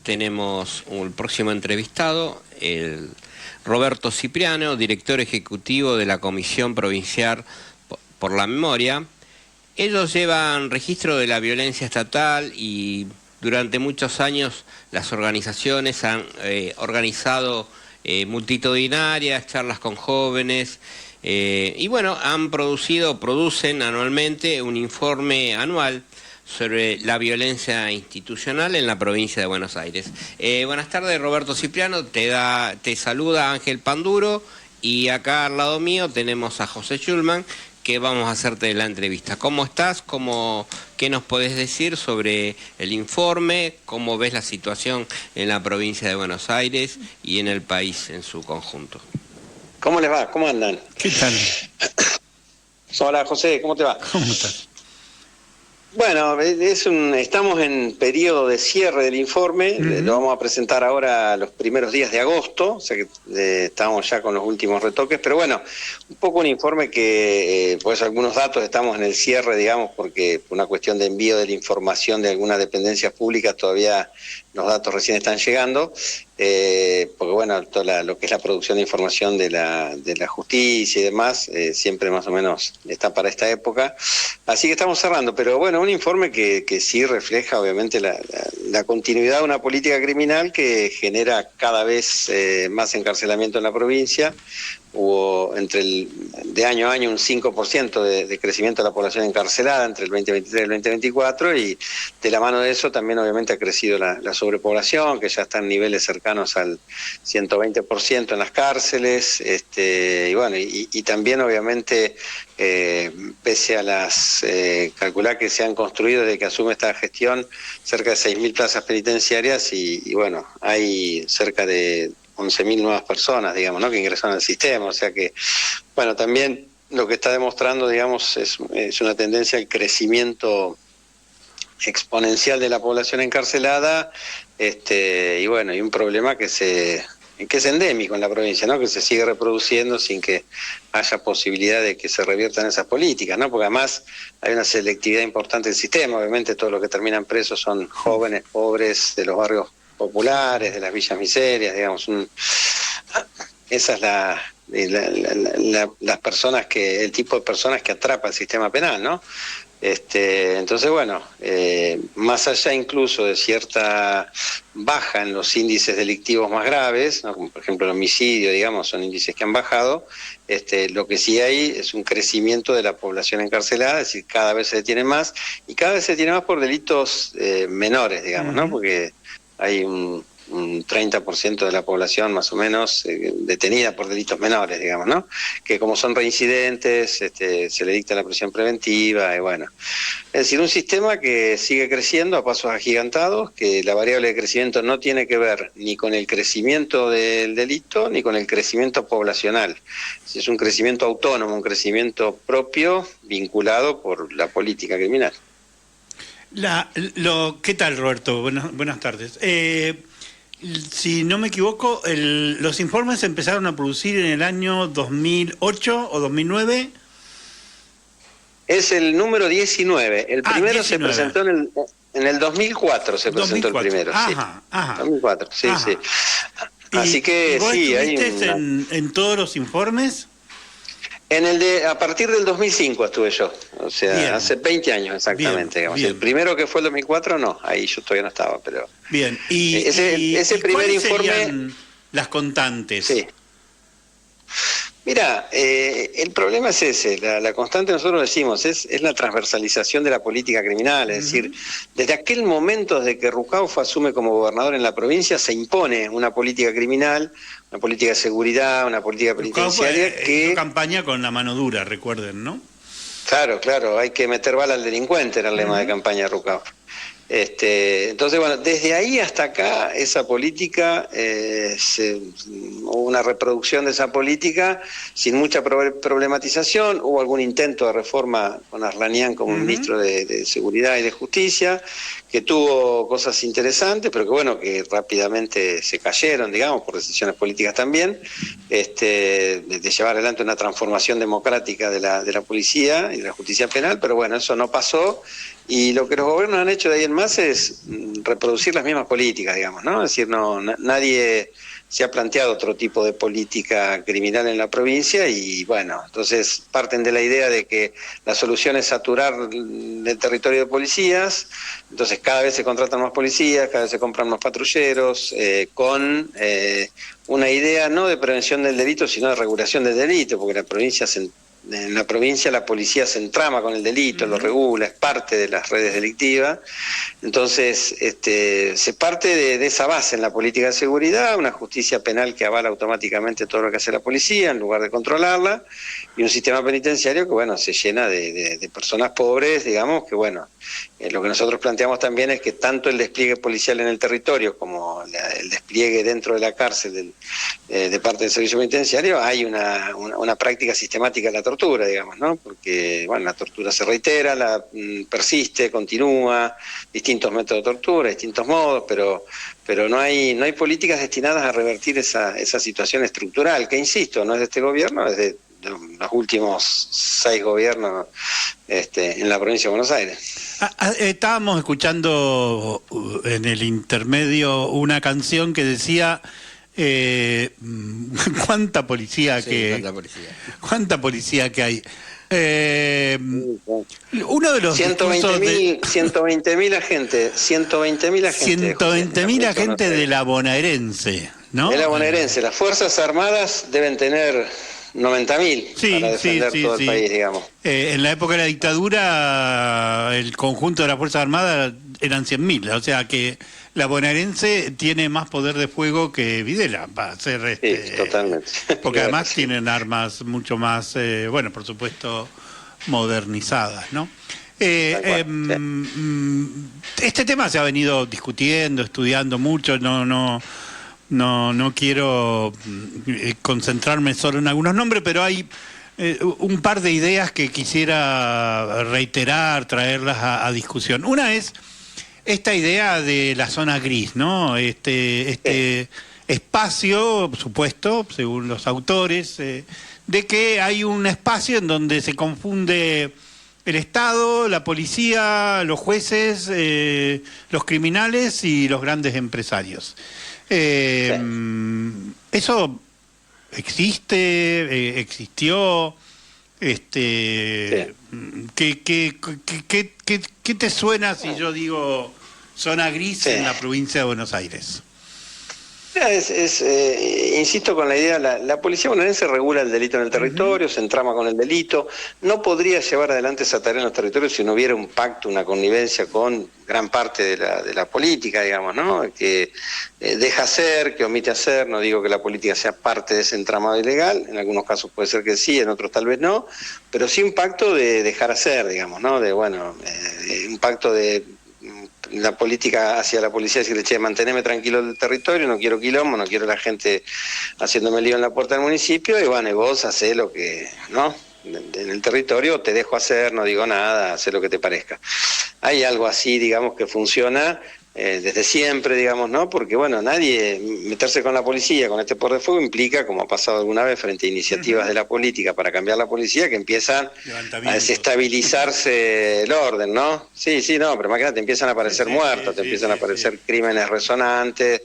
Tenemos un próximo entrevistado, el Roberto Cipriano, director ejecutivo de la Comisión Provincial por la Memoria. Ellos llevan registro de la violencia estatal y durante muchos años las organizaciones han organizado multitudinarias, charlas con jóvenes, y bueno, producen anualmente un informe anual sobre la violencia institucional en la provincia de Buenos Aires. Buenas tardes, Roberto Cipriano, te saluda Ángel Panduro, y acá al lado mío tenemos a José Schulman, que vamos a hacerte la entrevista. ¿Cómo estás? ¿Qué nos podés decir sobre el informe? ¿Cómo ves la situación en la provincia de Buenos Aires y en el país en su conjunto? ¿Cómo les va? ¿Cómo andan? ¿Qué tal? Hola, José, ¿cómo te va? ¿Cómo estás? Bueno, estamos en periodo de cierre del informe. Lo vamos a presentar ahora los primeros días de agosto, o sea que estamos ya con los últimos retoques, pero bueno, un poco un informe que, pues algunos datos estamos en el cierre, digamos, porque por una cuestión de envío de la información de algunas dependencias públicas todavía los datos recién están llegando, porque bueno, lo que es la producción de información de la justicia y demás, siempre más o menos está para esta época, así que estamos cerrando, pero bueno, un informe que sí refleja obviamente la continuidad de una política criminal que genera cada vez más encarcelamiento en la provincia. Hubo de año a año un 5% de crecimiento de la población encarcelada entre el 2023 y el 2024, y de la mano de eso también obviamente ha crecido la sobrepoblación, que ya está en niveles cercanos al 120% en las cárceles, y bueno, y también obviamente pese a las calcular que se han construido desde que asume esta gestión cerca de 6.000 plazas penitenciarias, y bueno, hay cerca de 11.000 nuevas personas, digamos, ¿no?, que ingresaron al sistema, o sea que, bueno, también lo que está demostrando, digamos, es una tendencia al crecimiento exponencial de la población encarcelada, y bueno, y un problema que es endémico en la provincia, ¿no?, que se sigue reproduciendo sin que haya posibilidad de que se reviertan esas políticas, ¿no?, porque además hay una selectividad importante del sistema. Obviamente todos los que terminan presos son jóvenes, pobres, de los barrios populares, de las villas miserias, digamos. Esa es las personas el tipo de personas que atrapa el sistema penal, ¿no? Entonces, bueno, más allá incluso de cierta baja en los índices delictivos más graves, ¿no?, como por ejemplo el homicidio, digamos, son índices que han bajado, lo que sí hay es un crecimiento de la población encarcelada, es decir, cada vez se detiene más, y cada vez se detiene más por delitos menores, digamos, ¿no?, porque hay un 30% de la población más o menos detenida por delitos menores, digamos, ¿no?, que como son reincidentes, se le dicta la prisión preventiva, y bueno. Es decir, un sistema que sigue creciendo a pasos agigantados, que la variable de crecimiento no tiene que ver ni con el crecimiento del delito ni con el crecimiento poblacional. Es un crecimiento autónomo, un crecimiento propio vinculado por la política criminal. ¿Qué tal, Roberto? Buenas tardes. Si no me equivoco, los informes se empezaron a producir en el año 2008 o 2009. Es el número 19. El primero 19. Se presentó en el 2004, se presentó 2004. El primero. Ajá, sí. Ajá. 2004, sí, ajá. Sí. Así que ¿y vos sí, estuviste en todos los informes? A partir del 2005 estuve yo, o sea, bien. Hace 20 años exactamente, bien, digamos. Bien. El primero que fue el 2004, no, ahí yo todavía no estaba, pero... Bien, ese primer informe... las constantes? Sí. Mira, el problema es ese, la constante nosotros decimos, es la transversalización de la política criminal, es decir, desde aquel momento, desde que Rucauf asume como gobernador en la provincia, se impone una política criminal, una política de seguridad, una política penitenciaria que... campaña con la mano dura, recuerden, ¿no? Claro, hay que meter bala al delincuente, era el lema de campaña de Rucauf. Entonces, bueno, desde ahí hasta acá esa política, hubo una reproducción de esa política sin mucha problematización. Hubo algún intento de reforma con Arlanian como ministro de Seguridad y de Justicia, que tuvo cosas interesantes, pero que bueno, que rápidamente se cayeron, digamos, por decisiones políticas también, de llevar adelante una transformación democrática de la policía y de la justicia penal, pero bueno, eso no pasó, y lo que los gobiernos han hecho de ahí en más es reproducir las mismas políticas, digamos, ¿no? Es decir, nadie se ha planteado otro tipo de política criminal en la provincia y bueno, entonces parten de la idea de que la solución es saturar el territorio de policías, entonces cada vez se contratan más policías, cada vez se compran más patrulleros, con una idea no de prevención del delito, sino de regulación del delito, porque en la provincia la policía se entrama con el delito, lo regula, es parte de las redes delictivas. Entonces, se parte de esa base en la política de seguridad, una justicia penal que avala automáticamente todo lo que hace la policía en lugar de controlarla, y un sistema penitenciario que, bueno, se llena de personas pobres, digamos, que, bueno, lo que nosotros planteamos también es que tanto el despliegue policial en el territorio como el despliegue dentro de la cárcel de parte del servicio penitenciario, hay una práctica sistemática de la tortura, digamos, ¿no? Porque, bueno, la tortura se reitera, persiste, continúa, distintos métodos de tortura, distintos modos, pero no hay políticas destinadas a revertir esa situación estructural, que insisto, no es de este gobierno, es de los últimos 6 gobiernos en la provincia de Buenos Aires. Estábamos escuchando en el intermedio una canción que decía cuánta policía cuánta policía que hay. Uno de los 120.000 agentes, 120.000 agentes de la bonaerense, ¿no? De la bonaerense, las Fuerzas Armadas deben tener 90.000 para defender todo el país, digamos. En la época de la dictadura, el conjunto de las Fuerzas Armadas eran 100.000, o sea que la bonaerense tiene más poder de fuego que Videla para hacer sí, totalmente. Porque además tienen armas mucho más, bueno, por supuesto, modernizadas, ¿no? Este tema se ha venido discutiendo, estudiando mucho, no quiero concentrarme solo en algunos nombres, pero hay un par de ideas que quisiera reiterar, traerlas a discusión. Una es esta idea de la zona gris, ¿no? Este espacio, supuesto, según los autores, de que hay un espacio en donde se confunde el Estado, la policía, los jueces, los criminales y los grandes empresarios. ¿Eso existe? ¿Existió? ¿Qué te suena si yo digo zona gris en la provincia de Buenos Aires? Insisto con la idea, la policía bonaerense regula el delito en el territorio, se entrama con el delito, no podría llevar adelante esa tarea en los territorios si no hubiera un pacto, una connivencia con gran parte de la política, digamos, ¿no? Que deja hacer, que omite hacer, no digo que la política sea parte de ese entramado ilegal, en algunos casos puede ser que sí, en otros tal vez no, pero sí un pacto de dejar hacer, digamos, ¿no? Un pacto de la política hacia la policía, decirle, che, manteneme tranquilo del territorio, no quiero quilombo, no quiero la gente haciéndome lío en la puerta del municipio, y bueno, y vos hacés lo que, ¿no? En el territorio te dejo hacer, no digo nada, hacé lo que te parezca. Hay algo así, digamos, que funciona desde siempre, digamos, ¿no? Porque, bueno, meterse con la policía, con este poder de fuego, implica, como ha pasado alguna vez frente a iniciativas de la política para cambiar la policía, que empiezan a desestabilizarse el orden, ¿no? Sí, no, pero más que nada te empiezan a aparecer muertos, te empiezan a aparecer crímenes resonantes,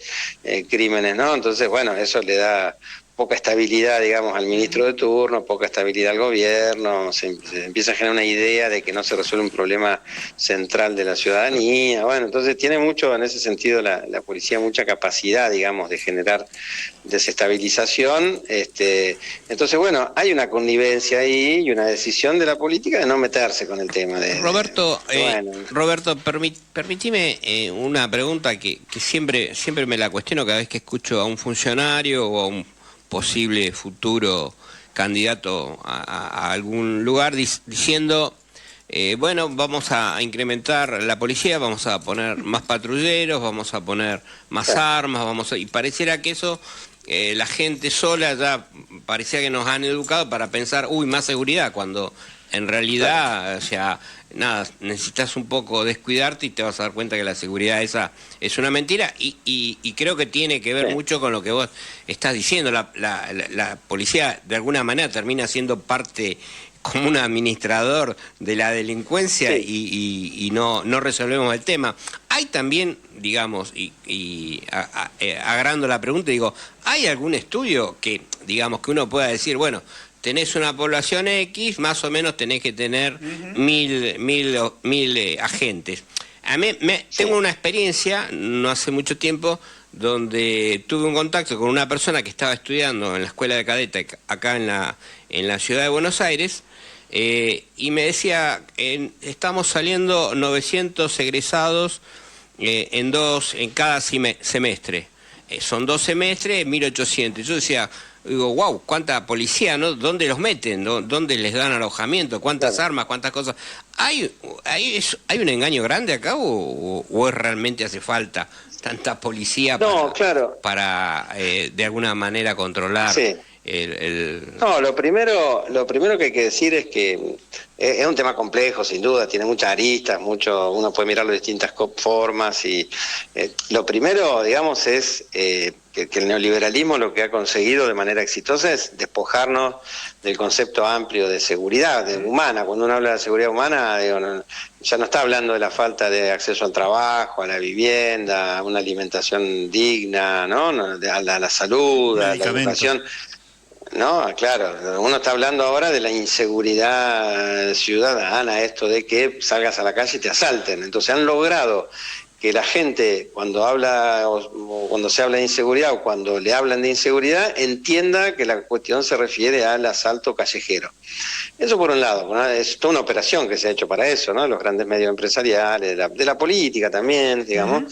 crímenes, ¿no? Entonces, bueno, eso le da poca estabilidad, digamos, al ministro de turno, poca estabilidad al gobierno, se empieza a generar una idea de que no se resuelve un problema central de la ciudadanía. Bueno, entonces tiene mucho, en ese sentido, la policía mucha capacidad, digamos, de generar desestabilización. Entonces, bueno, hay una connivencia ahí y una decisión de la política de no meterse con el tema. Roberto, permitime una pregunta que siempre me la cuestiono cada vez que escucho a un funcionario o a un posible futuro candidato a algún lugar diciendo, bueno, vamos a incrementar la policía, vamos a poner más patrulleros, vamos a poner más armas, y pareciera que eso, la gente sola ya parecía que nos han educado para pensar, más seguridad, cuando En realidad, o sea, nada, necesitas un poco descuidarte y te vas a dar cuenta que la seguridad esa es una mentira y creo que tiene que ver mucho con lo que vos estás diciendo. La policía de alguna manera termina siendo parte como un administrador de la delincuencia y no resolvemos el tema. Hay también, digamos, agrando la pregunta, digo, ¿hay algún estudio que, digamos, que uno pueda decir, bueno, tenés una población X, más o menos tenés que tener 1000 agentes? A mí tengo una experiencia, no hace mucho tiempo, donde tuve un contacto con una persona que estaba estudiando en la escuela de cadete acá en la ciudad de Buenos Aires, y me decía, estamos saliendo 900 egresados en cada semestre. Son 2 semestres, 1800. Yo decía, digo, wow, cuánta policía, ¿no? ¿Dónde los meten? ¿Dónde les dan alojamiento? ¿Cuántas armas? ¿Cuántas cosas? ¿Hay un engaño grande acá o realmente hace falta tanta policía para de alguna manera controlar? Sí. No, lo primero que hay que decir es que es un tema complejo, sin duda, tiene muchas aristas, uno puede mirarlo de distintas formas y lo primero, digamos, es que el neoliberalismo lo que ha conseguido de manera exitosa es despojarnos del concepto amplio de seguridad humana. Cuando uno habla de seguridad humana, ya no está hablando de la falta de acceso al trabajo, a la vivienda, a una alimentación digna, ¿no? A la salud, a la educación. No, claro, uno está hablando ahora de la inseguridad ciudadana, esto de que salgas a la calle y te asalten. Entonces han logrado que la gente, cuando habla o cuando se habla de inseguridad o cuando le hablan de inseguridad, entienda que la cuestión se refiere al asalto callejero. Eso por un lado, ¿no? Es toda una operación que se ha hecho para eso, ¿no? Los grandes medios empresariales, de la política también, digamos.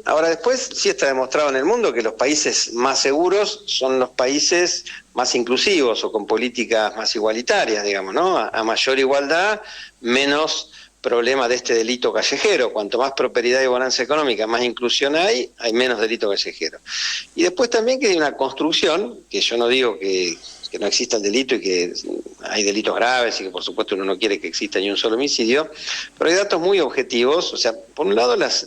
Ahora después sí está demostrado en el mundo que los países más seguros son los países más inclusivos o con políticas más igualitarias, digamos, ¿no? A mayor igualdad, menos problema de este delito callejero. Cuanto más prosperidad y bonanza económica, más inclusión hay menos delito callejero. Y después también que hay una construcción, que yo no digo que no exista el delito y que hay delitos graves y que por supuesto uno no quiere que exista ni un solo homicidio, pero hay datos muy objetivos. O sea, por un lado las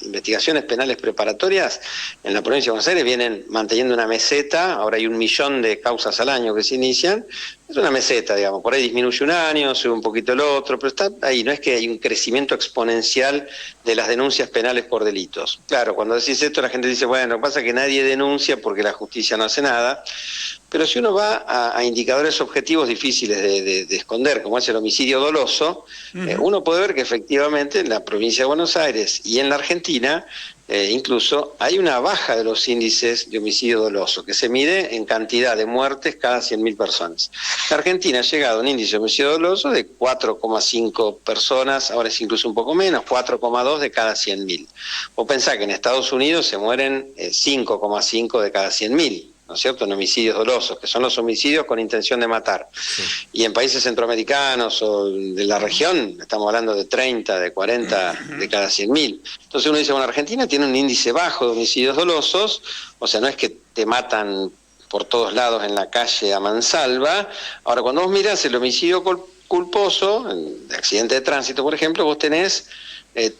investigaciones penales preparatorias en la provincia de Buenos Aires vienen manteniendo una meseta. Ahora hay 1 millón de causas al año que se inician. Es una meseta, digamos, por ahí disminuye un año, sube un poquito el otro, pero está ahí, no es que hay un crecimiento exponencial de las denuncias penales por delitos. Claro, cuando decís esto la gente dice, bueno, lo que pasa es que nadie denuncia porque la justicia no hace nada, pero si uno va a indicadores objetivos difíciles de esconder, como es el homicidio doloso, uno puede ver que efectivamente en la provincia de Buenos Aires y en la Argentina, incluso hay una baja de los índices de homicidio doloso, que se mide en cantidad de muertes cada 100.000 personas. La Argentina ha llegado a un índice de homicidio doloso de 4,5 personas, ahora es incluso un poco menos, 4,2 de cada 100.000. Vos pensás que en Estados Unidos se mueren 5,5 de cada 100.000. ¿No es cierto?, en homicidios dolosos, que son los homicidios con intención de matar. Sí. Y en países centroamericanos o de la región, estamos hablando de 30, de 40 de cada 100.000. Entonces uno dice, bueno, Argentina tiene un índice bajo de homicidios dolosos, o sea, no es que te matan por todos lados en la calle a mansalva. Ahora, cuando vos mirás el homicidio culposo, de accidente de tránsito, por ejemplo, vos tenés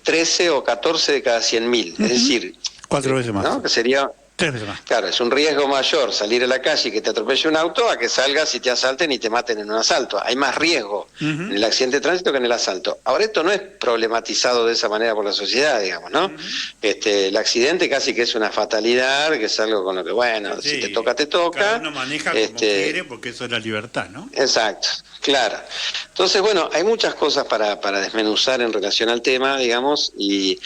13 o 14 de cada 100.000, es decir... 4 veces más. ¿No? Que sería... Claro, es un riesgo mayor salir a la calle y que te atropelle un auto a que salgas y te asalten y te maten en un asalto. Hay más riesgo en el accidente de tránsito que en el asalto. Ahora, esto no es problematizado de esa manera por la sociedad, digamos, ¿no? El accidente casi que es una fatalidad, que es algo con lo que, bueno, sí, si te toca, te toca. Cada uno maneja como quiere, porque eso es la libertad, ¿no? Exacto, claro. Entonces, bueno, hay muchas cosas para desmenuzar en relación al tema, digamos, y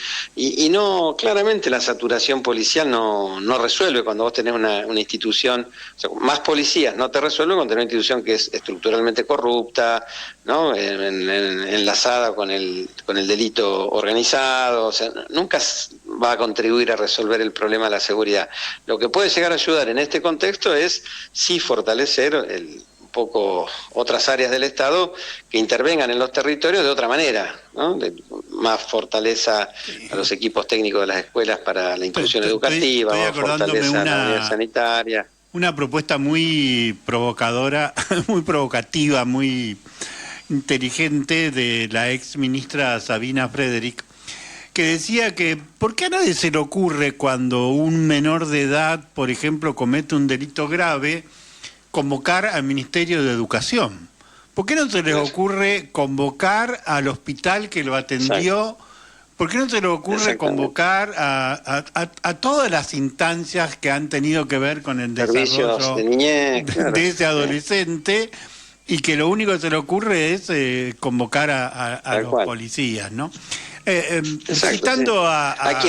no, claramente la saturación policial no resuelve cuando vos tenés una institución, o sea, más policías no te resuelve cuando tenés una institución que es estructuralmente corrupta, ¿no? Enlazada con el delito organizado, o sea, nunca va a contribuir a resolver el problema de la seguridad. Lo que puede llegar a ayudar en este contexto es sí fortalecer un poco otras áreas del Estado que intervengan en los territorios de otra manera, ¿no? De más fortaleza a los equipos técnicos de las escuelas para la inclusión educativa, más fortaleza a la unidad sanitaria. una propuesta muy provocadora, muy provocativa, muy inteligente de la ex ministra Sabina Frederick, que decía que ¿por qué a nadie se le ocurre cuando un menor de edad, por ejemplo, comete un delito grave, convocar al Ministerio de Educación? ¿Por qué no se les ocurre convocar al hospital que lo atendió? ¿Por qué no se les ocurre convocar a todas las instancias que han tenido que ver con el desarrollo de niñez, de ese adolescente, y que lo único que se le ocurre es convocar a los policías, ¿no? Citando sí. a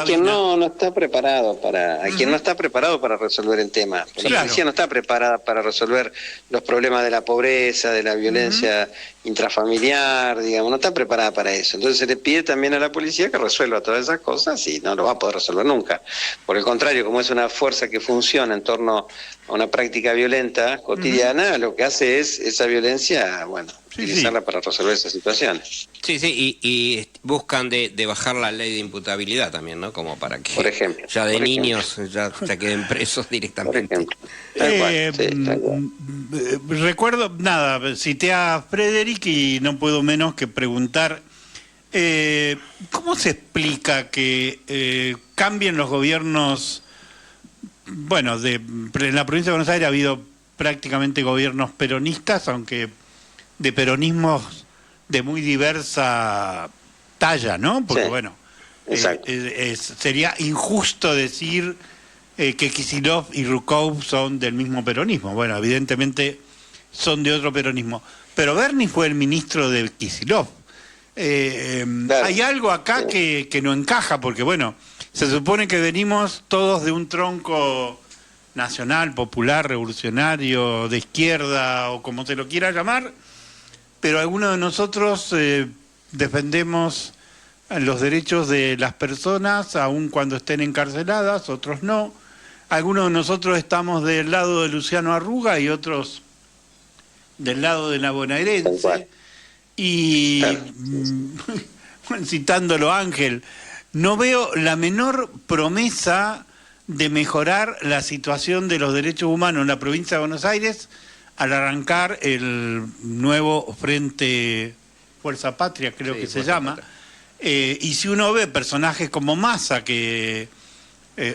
quien no está preparado para quien no está preparado para resolver el tema. La policía no está preparada para resolver los problemas de la pobreza, de la violencia intrafamiliar, digamos, no está preparada para eso. Entonces se le pide también a la policía que resuelva todas esas cosas y no lo va a poder resolver nunca. Por el contrario, como es una fuerza que funciona en torno a una práctica violenta cotidiana, lo que hace es esa violencia, utilizarla para resolver esas situaciones. Sí, y buscan de bajar la ley de imputabilidad también, ¿no? Como para que por ejemplo, ya de niños ya queden presos directamente. Tal cual. Recuerdo, cité a Frederick y no puedo menos que preguntar, ¿cómo se explica que cambien los gobiernos? Bueno, en la provincia de Buenos Aires ha habido prácticamente gobiernos peronistas, aunque de peronismos de muy diversa talla, ¿no? Porque sería injusto decir que Kicillof y Rukov son del mismo peronismo. Bueno, evidentemente son de otro peronismo. Pero Bernie fue el ministro de Kicillof. Hay algo acá que no encaja, porque se supone que venimos todos de un tronco nacional, popular, revolucionario, de izquierda, o como se lo quiera llamar, pero algunos de nosotros defendemos los derechos de las personas, aun cuando estén encarceladas, otros no. Algunos de nosotros estamos del lado de Luciano Arruga y otros del lado de la bonaerense. Y, citándolo Ángel, no veo la menor promesa de mejorar la situación de los derechos humanos en la provincia de Buenos Aires al arrancar el nuevo Frente Fuerza Patria, creo que se llama. Y si uno ve personajes como Massa que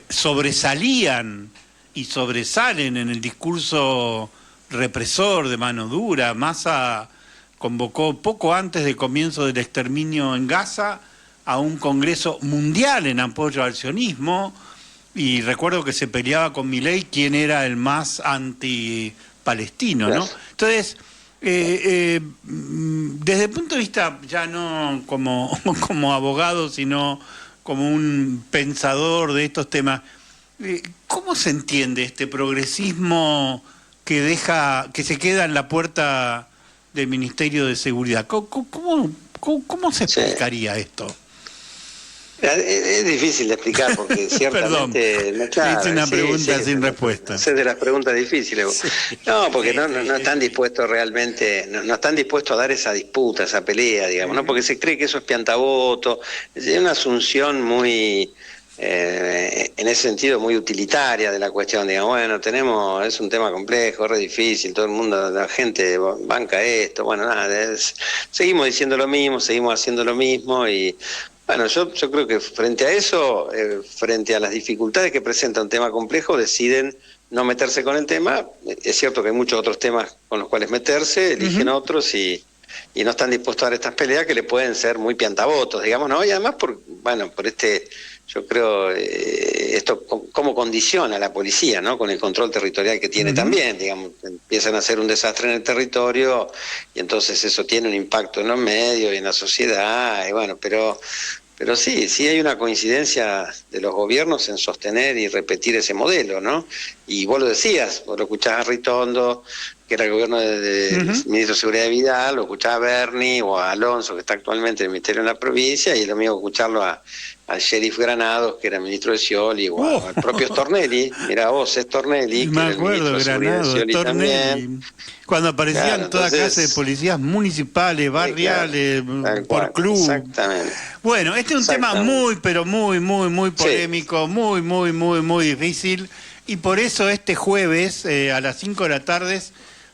sobresalían y sobresalen en el discurso represor de mano dura, Massa convocó poco antes del comienzo del exterminio en Gaza a un congreso mundial en apoyo al sionismo, y recuerdo que se peleaba con Milei quién era el más antipalestino, ¿no? Entonces, desde el punto de vista ya no como abogado, sino como un pensador de estos temas, ¿cómo se entiende este progresismo que se queda en la puerta del Ministerio de Seguridad? ¿Cómo se explicaría esto? Es difícil de explicar porque ciertamente... Perdón, es una pregunta sin respuesta. Es de las preguntas difíciles. Sí. No, porque no están dispuestos realmente, no están dispuestos a dar esa disputa, esa pelea, digamos, ¿no? Porque se cree que eso es piantavoto. Es una asunción muy... en ese sentido muy utilitaria de la cuestión, digamos, es un tema complejo, re difícil, todo el mundo, la gente banca esto, seguimos diciendo lo mismo, seguimos haciendo lo mismo y yo creo que frente a eso, frente a las dificultades que presenta un tema complejo, deciden no meterse con el tema. Es cierto que hay muchos otros temas con los cuales meterse, eligen otros y no están dispuestos a dar estas peleas que le pueden ser muy piantavotos, digamos, ¿no? Y además yo creo, esto cómo condiciona a la policía, ¿no? Con el control territorial que tiene también, digamos, empiezan a hacer un desastre en el territorio y entonces eso tiene un impacto en los medios y en la sociedad, pero sí hay una coincidencia de los gobiernos en sostener y repetir ese modelo, ¿no? Y vos lo decías, vos lo escuchás a Ritondo, que era el gobierno del ministro de Seguridad de Vidal, lo escuchás a Bernie o a Alonso, que está actualmente en el Ministerio de la Provincia, y es lo mismo escucharlo a al sheriff Granados, que era ministro de Scioli, o al propio Stornelli, mirá vos, es Stornelli, Me acuerdo, Granados, Stornelli. Cuando aparecían toda clase de policías municipales, barriales, por club. Exactamente. Bueno, este es un tema muy, pero muy polémico, muy difícil, y por eso este jueves a las 5 de la tarde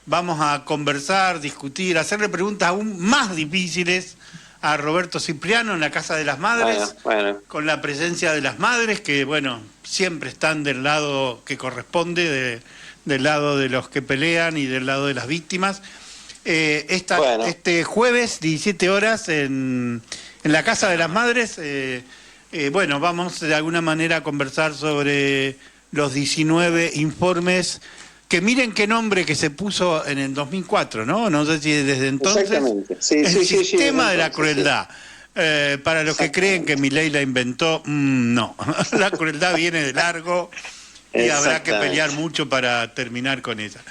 vamos a conversar, discutir, hacerle preguntas aún más difíciles a Roberto Cipriano en la Casa de las Madres, con la presencia de las madres que, bueno, siempre están del lado que corresponde, del lado de los que pelean y del lado de las víctimas. Este jueves, 17 horas, en la Casa de las Madres, bueno, vamos de alguna manera a conversar sobre los 19 informes, que miren qué nombre que se puso en el 2004, ¿no? No sé si desde entonces. Exactamente. El sistema de la crueldad. Para los que creen que Milei la inventó, no. La crueldad viene de largo y habrá que pelear mucho para terminar con ella.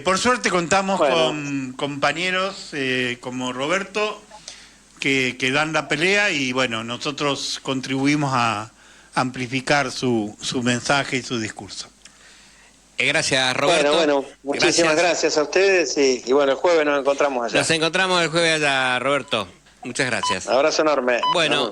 Por suerte contamos con compañeros como Roberto que dan la pelea y bueno, nosotros contribuimos a amplificar su mensaje y su discurso. Gracias, Roberto. Bueno, muchísimas gracias a ustedes y bueno, el jueves nos encontramos allá. Nos encontramos el jueves allá, Roberto. Muchas gracias. Abrazo enorme. Bueno.